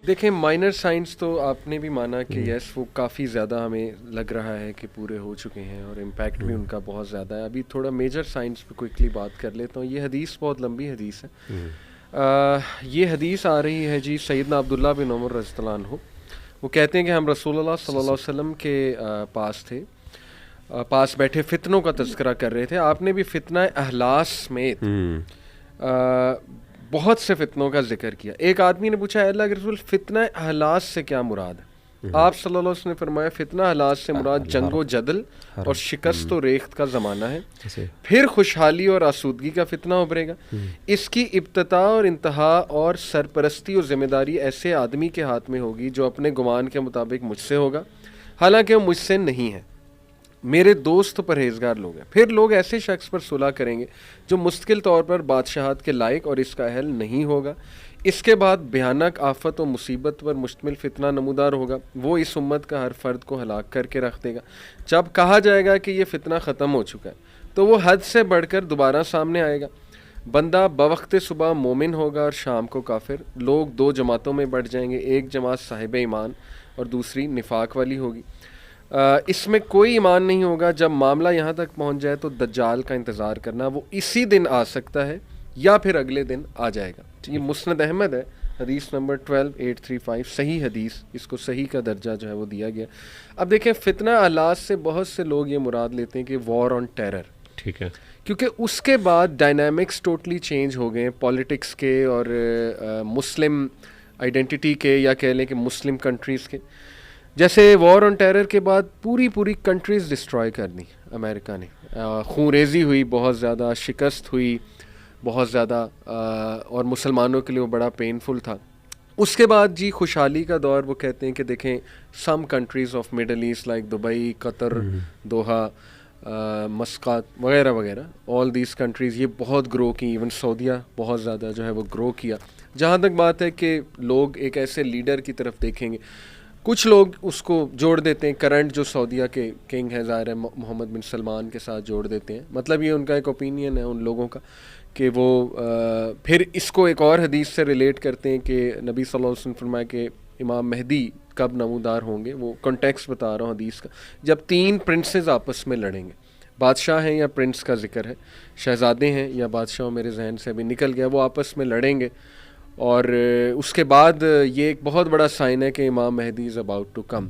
देखें minor science तो आपने भी माना कि यस वो काफ़ी ज़्यादा हमें लग रहा है कि पूरे हो चुके हैं और इम्पैक्ट भी उनका बहुत ज़्यादा है। अभी थोड़ा मेजर साइंस पे क्विकली बात कर लेता हूँ। ये हदीस बहुत लंबी हदीस है। ये हदीस आ रही है जी सैयदना अब्दुल्लाह बिन उमर रज़ियल्लाहु अन्हु। वो कहते हैं कि हम रसूलुल्लाह सल्लल्लाहु अलैहि वसल्लम के पास थे, पास बैठे फितनों का तज़किरा कर रहे थे। आपने भी फितना अहलास समेत बहुत से फितनों का जिक्र किया। एक आदमी ने पूछा अल्लाह के रसूल फितना अहलास से क्या मुराद है? आप सल्लल्लाहु अलैहि वसल्लम ने फरमाया फितना अहलास से मुराद जंगो जदल और शिकस्त व रेख्त का ज़माना है, फिर खुशहाली और आसूदगी का फितना उभरेगा। इसकी इब्तिदा और इंतहा और सरपरस्ती और ज़िम्मेदारी ऐसे आदमी के हाथ में होगी जो अपने गुमान के मुताबिक मुझसे होगा, हालांकि वो मुझसे नहीं है। मेरे दोस्त तो परहेजगार लोग हैं। फिर लोग ऐसे शख्स पर सुलह करेंगे जो मुस्तकिल तौर पर बादशाहत के लायक और इसका अहल नहीं होगा। इसके बाद भयानक आफत और मुसीबत पर मुश्तमिल फितना नमूदार होगा। वो इस उम्मत का हर फर्द को हलाक करके रख देगा। जब कहा जाएगा कि ये फितना ख़त्म हो चुका है तो वो हद से बढ़कर दोबारा सामने आएगा। बंदा बवक्त सुबह मोमिन होगा और शाम को काफिर। लोग दो जमातों में बढ़ जाएंगे, एक जमात साहिब ईमान और दूसरी निफाक वाली होगी। इसमें कोई ईमान नहीं होगा। जब मामला यहाँ तक पहुँच जाए तो दज्जाल का इंतज़ार करना, वो इसी दिन आ सकता है या फिर अगले दिन आ जाएगा। ये मुस्नद अहमद है, हदीस नंबर 12835, सही हदीस, इसको सही का दर्जा जो है वो दिया गया। अब देखें फितना अलास से बहुत से लोग ये मुराद लेते हैं कि वॉर ऑन टेरर, ठीक है, क्योंकि उसके बाद डायनामिक्स टोटली चेंज हो गए पॉलिटिक्स के और मुस्लिम आइडेंटिटी के, या कह लें कि मुस्लिम कंट्रीज़ के। जैसे वॉर ऑन टेरर के बाद पूरी कंट्रीज़ डिस्ट्रॉय कर दी अमेरिका ने। खूनरेज़ी हुई, बहुत ज़्यादा शिकस्त हुई, बहुत ज़्यादा, और मुसलमानों के लिए वो बड़ा पेनफुल था। उसके बाद जी खुशहाली का दौर, वो कहते हैं कि देखें some countries of Middle East like Dubai, Qatar, Doha, Muscat वगैरह वगैरह, ऑल दीज कंट्रीज़ ये बहुत ग्रो की। इवन सऊदीया बहुत ज़्यादा जो है वो ग्रो किया। जहाँ तक बात है कि लोग एक ऐसे लीडर की तरफ देखेंगे, कुछ लोग उसको जोड़ देते हैं करंट जो सऊदीया के किंग है ज़ाहिर है मोहम्मद बिन सलमान के साथ जोड़ देते हैं। मतलब ये उनका एक ओपिनियन है उन लोगों का कि वो फिर इसको एक और हदीस से रिलेट करते हैं कि नबी सल्लल्लाहु अलैहि वसल्लम फरमाया कि इमाम मेहदी कब नमूदार होंगे। वो कॉन्टेक्स्ट बता रहा हूँ हदीस का, जब तीन प्रिंसेस आपस में लड़ेंगे। बादशाह हैं या प्रिंस का जिक्र है, शहज़ादे हैं या बादशाह मेरे जहन से अभी निकल गया, वो आपस में लड़ेंगे। और उसके बाद ये एक बहुत बड़ा साइन है कि Imam Mahdi is about to come.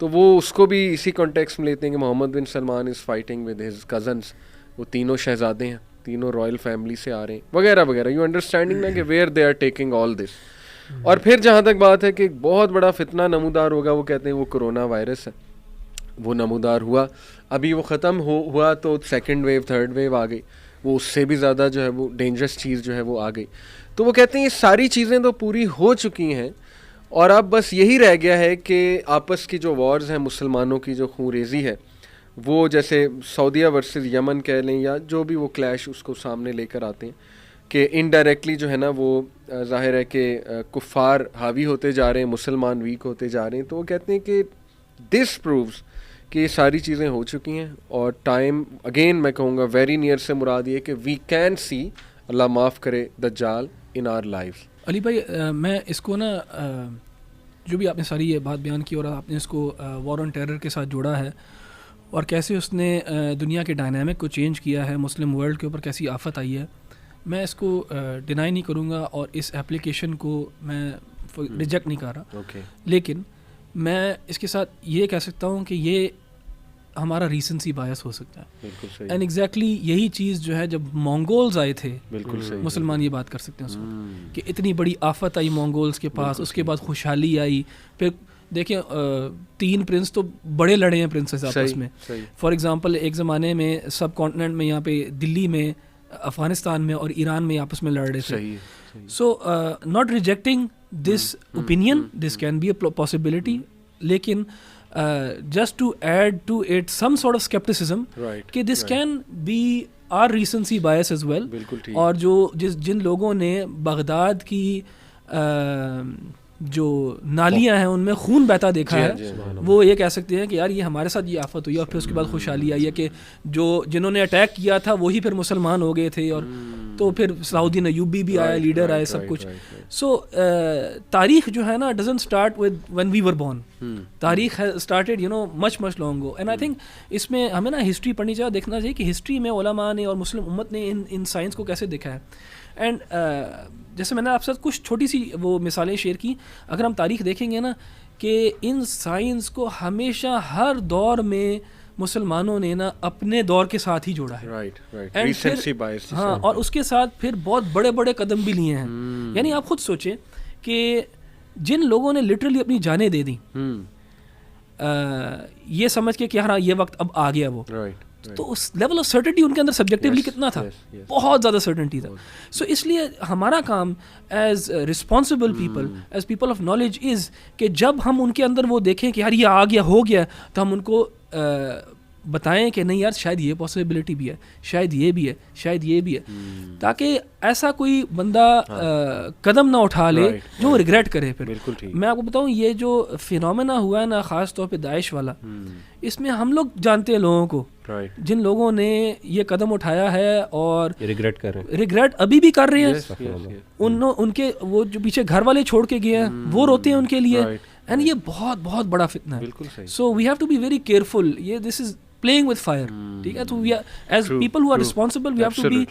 तो वो उसको भी इसी कॉन्टेक्स्ट में लेते हैं कि Mohammed bin Salman is fighting with his cousins. वो तीनों शहज़ादे हैं, तीनों रॉयल फैमिली से आ रहे हैं वगैरह वगैरह। यू अंडरस्टैंडिंग ना कि where they are taking all this. और फिर जहाँ तक बात है कि एक बहुत बड़ा फितना नमूदार होगा, वो कहते हैं वो कोरोना वायरस है। वो नमूदार हुआ, अभी वो ख़त्म हुआ तो सेकेंड वेव, थर्ड वेव आ गई। वो उससे भी ज़्यादा जो है वो डेंजरस चीज़ जो है वो आ गई। तो वो कहते हैं ये सारी चीज़ें तो पूरी हो चुकी हैं और अब बस यही रह गया है कि आपस की जो वॉर्स हैं, मुसलमानों की जो खूनरेज़ी है, वो जैसे सऊदीया वर्सेस यमन कह लें या जो भी वो क्लैश उसको सामने लेकर आते हैं कि इनडायरेक्टली जो है ना वो ज़ाहिर है कि कुफ़ार हावी होते जा रहे हैं, मुसलमान वीक होते जा रहे हैं। तो वो कहते हैं कि दिस प्रूव्स कि ये सारी चीज़ें हो चुकी हैं और टाइम अगेन मैं कहूँगा वेरी नियर से मुराद ये कि वी कैन सी, अल्लाह माफ़ करे, दज्जाल इन आवर लाइफ। अली भाई मैं इसको ना जो भी आपने सारी ये बात बयान की और आपने इसको वॉर ऑन टेरर के साथ जोड़ा है और कैसे उसने दुनिया के डायनामिक को चेंज किया है, मुस्लिम वर्ल्ड के ऊपर कैसी आफत आई है, मैं इसको डिनाई नहीं करूँगा और इस एप्लीकेशन को मैं रिजेक्ट नहीं कर रहा। लेकिन मैं इसके साथ ये कह सकता हूँ कि ये हमारा रीसेंसी बायस हो सकता है। एंड एग्जैक्टली यही चीज़ जो है जब मंगोल्स आए थे, बिल्कुल सही, मुसलमान ये बात कर सकते हैं उसको कि इतनी बड़ी आफत आई मंगोल्स के पास, उसके बाद खुशहाली आई। फिर देखिए तीन प्रिंस तो बड़े लड़े हैं प्रिंसेस आपस में। फॉर एग्जांपल एक ज़माने में सब कॉन्टिनेंट में, यहाँ पे दिल्ली में, अफ़गानिस्तान में और ईरान में आपस में लड़ रहे थे। So not rejecting this opinion, this can be a possibility, लेकिन just to add to it some sort of skepticism कि this can be our recency bias as well। और जो जिन लोगों ने बगदाद की जो नालियां हैं उनमें खून बहता देखा है, वो ये कह सकते हैं कि यार ये हमारे साथ ये आफत हुई और फिर उसके बाद खुशहाली आई है कि जो जिन्होंने अटैक किया था वही फिर मुसलमान हो गए थे, और तो फिर सलाउद्दीन अय्यूबी भी आया, लीडर आए, सब कुछ। सो तारीख जो है ना doesn't start with when we were born, तारीख has started much long go. And I think इसमें हमें ना हिस्ट्री पढ़नी चाहिए, देखना चाहिए कि हिस्ट्री में उलमा ने और मुस्लिम उम्मत ने इन साइंस को कैसे देखा है। एंड जैसे मैंने आपके साथ कुछ छोटी सी वो मिसालें शेयर की, अगर हम तारीख देखेंगे ना कि इन साइंस को हमेशा हर दौर में मुसलमानों ने ना अपने दौर के साथ ही जोड़ा है, राइट, फिर हाँ, और उसके साथ फिर बहुत बड़े बड़े कदम भी लिए हैं। यानी आप खुद सोचें कि जिन लोगों ने लिटरली अपनी जानें दे दी ये समझ के कि हाँ ये वक्त अब आ गया वो, तो उस लेवल ऑफ सर्टेनिटी उनके अंदर सब्जेक्टिवली कितना था, बहुत ज़्यादा सर्टेनिटी था। सो इसलिए हमारा काम as responsible people, as people of knowledge is कि जब हम उनके अंदर वो देखें कि यार ये आ गया, हो गया, तो हम उनको बताएं कि नहीं यार शायद ये पॉसिबिलिटी भी है, शायद ये भी है, शायद ये भी है, ताकि ऐसा कोई बंदा कदम ना उठा ले जो रिग्रेट करे फिर। मैं आपको बताऊं ये जो फिनोमेना हुआ है ना, ख़ास तौर पे दाइश वाला, इसमें हम लोग जानते हैं लोगों को, जिन लोगों ने ये कदम उठाया है और रिग्रेट कर रहे हैं, रिग्रेट अभी भी कर रहे हैं, उनके वो जो पीछे घर वाले छोड़ के गए हैं वो रोते हैं उनके लिए, एंड ये बहुत बहुत बड़ा फितना है। So we have to be very careful, ये this is playing with fire, ठीक है। तो we are as people who are responsible, we have to be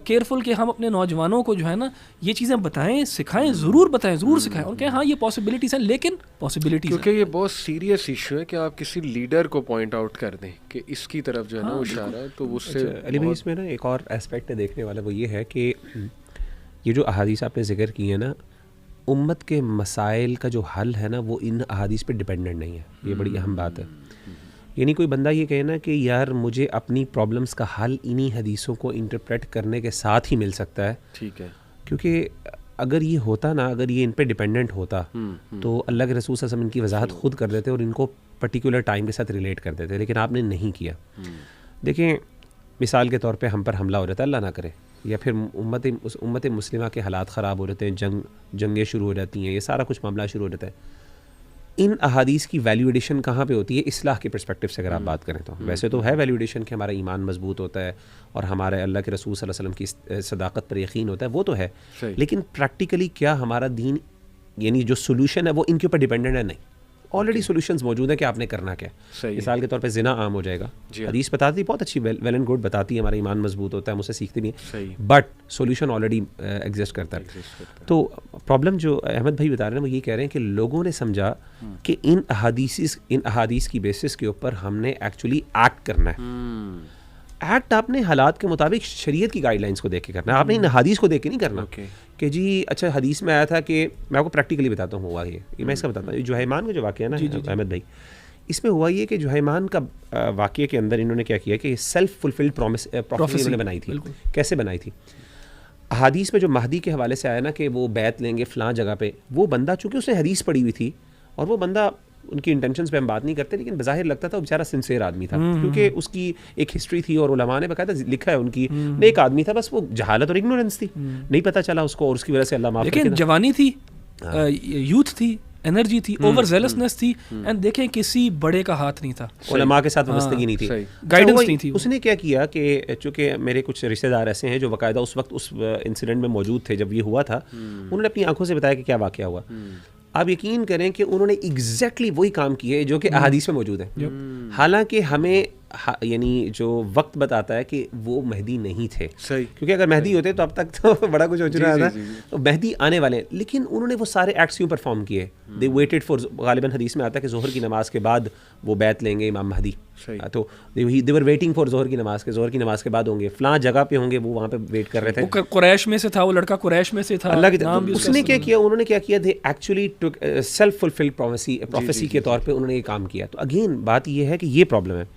careful कि हम अपने नौजवानों को जो है ना ये चीज़ें बताएं, सिखाएं, ज़रूर बताएं, ज़रूर सिखाएं, और कहें हाँ ये पॉसिबिलिटीज़ हैं, लेकिन पॉसिबिलिटीज़ क्योंकि ये बहुत सीरियस इशू है कि आप किसी लीडर को पॉइंट आउट कर दें कि इसकी तरफ जो है ना वो इशारा है, तो उससे अली भाई इसमें ना एक और एस्पेक्ट देखने वाला, वो ये है कि ये जो अहादीस आपने जिक्र की है ना, उम्मत के मसाइल का जो हल है ना वो इन अहादीस पे डिपेंडेंट नहीं है, ये बड़ी अहम बात है। यानी कोई बंदा ये कहे ना कि यार मुझे अपनी प्रॉब्लम्स का हल इन्हीं हदीसों को इंटरप्रेट करने के साथ ही मिल सकता है, ठीक है, क्योंकि अगर ये होता ना, अगर ये इन पे डिपेंडेंट होता तो अल्लाह के रसूल सल्लल्लाहु अलैहि वसल्लम इनकी वजाहत खुद कर देते और इनको पर्टिकुलर टाइम के साथ रिलेट कर देते, लेकिन आपने नहीं किया। देखें मिसाल के तौर पे हम पर हमला हो जाता है, अल्लाह ना करे, या फिर उम्मत मुस्लिमा के हालात ख़राब हो जाते हैं, जंगें शुरू हो जाती हैं, ये सारा कुछ मामला शुरू हो जाता है। इन अहादीस की वैल्यूएशन कहाँ पे होती है? इस्लाह के पर्सपेक्टिव से अगर आप बात करें तो वैसे तो है वैल्यूएशन कि हमारा ईमान मजबूत होता है और हमारे अल्लाह के रसूल सल्लल्लाहु अलैहि वसल्लम की सदाकत पर यकीन होता है, वो तो है, लेकिन प्रैक्टिकली क्या हमारा दीन यानी जो सोल्यूशन है वो इनके ऊपर डिपेंडेंट है? नहीं, ऑलरेडी सॉल्यूशंस मौजूद है कि आपने करना क्या है। मिसाल के तौर पे जिना आम हो जाएगा, हदीस बताती बहुत अच्छी, वेल एंड गुड बताती है, हमारा ईमान मजबूत होता है, हम उसे सीखते भी हैं, बट सॉल्यूशन ऑलरेडी एग्जिस्ट करता है। तो प्रॉब्लम जो अहमद भाई बता रहे हैं वो ये कह रहे हैं कि लोगों ने समझा कि इन अहादीस की बेसिस के ऊपर हमने एक्चुअली एक्ट करना है। एक्ट आपने हालात के मुताबिक शरीयत की गाइडलाइंस को देख के करना है, आपने इन हदीस को देख के नहीं करना कि जी अच्छा हदीस में आया था कि मैं आपको प्रैक्टिकली बताता हूँ हुआ ये मैं इसका बताता हूँ। जुहैमान का जो वाक़या है ना अहमद भाई, इसमें हुआ ये कि जुहैमान का वाक़ये के अंदर इन्होंने क्या किया कि सेल्फ फुलफिल्ड प्रॉफेसी इन्होंने बनाई थी। कैसे बनाई थी? हदीस में जो महदी के हवाले से आया ना कि वो बैत लेंगे फ़लाँ जगह पे, वो बंदा चूँकि उसने हदीस पढ़ी हुई थी और वो बंदा, उनकी इंटेंशंस पे हम बात नहीं करते, लेकिन बज़ाहिर लगता था वो बेचारा सिंसियर आदमी था, क्योंकि उसकी एक हिस्ट्री थी और उलमा ने बकायदा लिखा है उनकी, नेक आदमी था, बस वो जहालत और इग्नोरेंस थी, नहीं पता चला उसको और उसकी वजह से अल्लाह माफ़ करे। लेकिन जवानी थी, यूथ थी, एनर्जी थी, ओवर जेलसनेस थी, एंड देखें किसी बड़े का हाथ नहीं था, उलमा के साथ वाबस्तगी नहीं थी, गाइडेंस नहीं थी। उसने क्या किया कि चूँकि मेरे कुछ रिश्तेदार ऐसे हैं जो बाकायदा उस वक्त उस इंसिडेंट में मौजूद थे जब ये हुआ था, उन्होंने अपनी आंखों से बताया कि क्या वाक़या हुआ। आप यकीन करें कि उन्होंने एग्जैक्टली वही काम किए जो कि अहादीस में मौजूद है, हालांकि हमें यानी जो वक्त बताता है कि वो मेहदी नहीं थे, सही, क्योंकि अगर मेहदी होते तो अब तक तो बड़ा कुछ हो चुका था, तो मेहदी आने वाले, लेकिन उन्होंने वो सारे एक्ट्स क्यों परफॉर्म किए? दे वेटेड फॉर, गालिबन हदीस में आता है कि जोहर की नमाज के बाद वो बैत लेंगे इमाम महदी, तो दे वर वेटिंग फॉर जोहर की नमाज के, जोहर की नमाज के बाद होंगे, फलां जगह पे होंगे, वो वहाँ पे वेट कर रहे थे। वो कुरैश में से था, वो लड़का कुरैश में से था, अल्लाह की तरफ। उसने क्या किया, उन्होंने क्या किया, they actually took self fulfilled prophecy के तौर पे उन्होंने ये काम किया। तो अगेन बात ये है कि ये प्रॉब्लम है।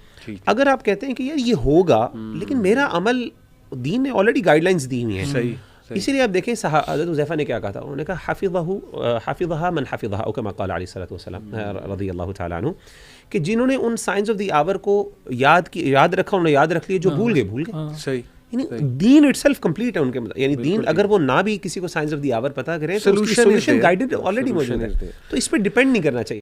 अगर आप कहते हैं कि यार ये होगा, लेकिन मेरा अमल, दीन ने ऑलरेडी गाइडलाइंस दी हुई हैं, इसीलिए आप देखें हज़रत हुज़ैफा ने क्या कहा था, उन्होंने कहा हाफिज़हा मन हाफिज़हा औ कमा क़ाल अलैहिस्सलातु वस्सलाम रज़ियल्लाहु तआला अन्हु, कि जिन्होंने उन साइंस ऑफ द आवर को याद रखा, उन्होंने याद रख लिया, जो भूल गए। सही, यानी दीन इटसेल्फ कंप्लीट है उनके, यानी दीन अगर वो ना भी किसी को साइंस ऑफ द आवर पता करें तो सॉल्यूशन गाइडेड ऑलरेडी मौजूद है, तो इस पे डिपेंड नहीं करना चाहिए।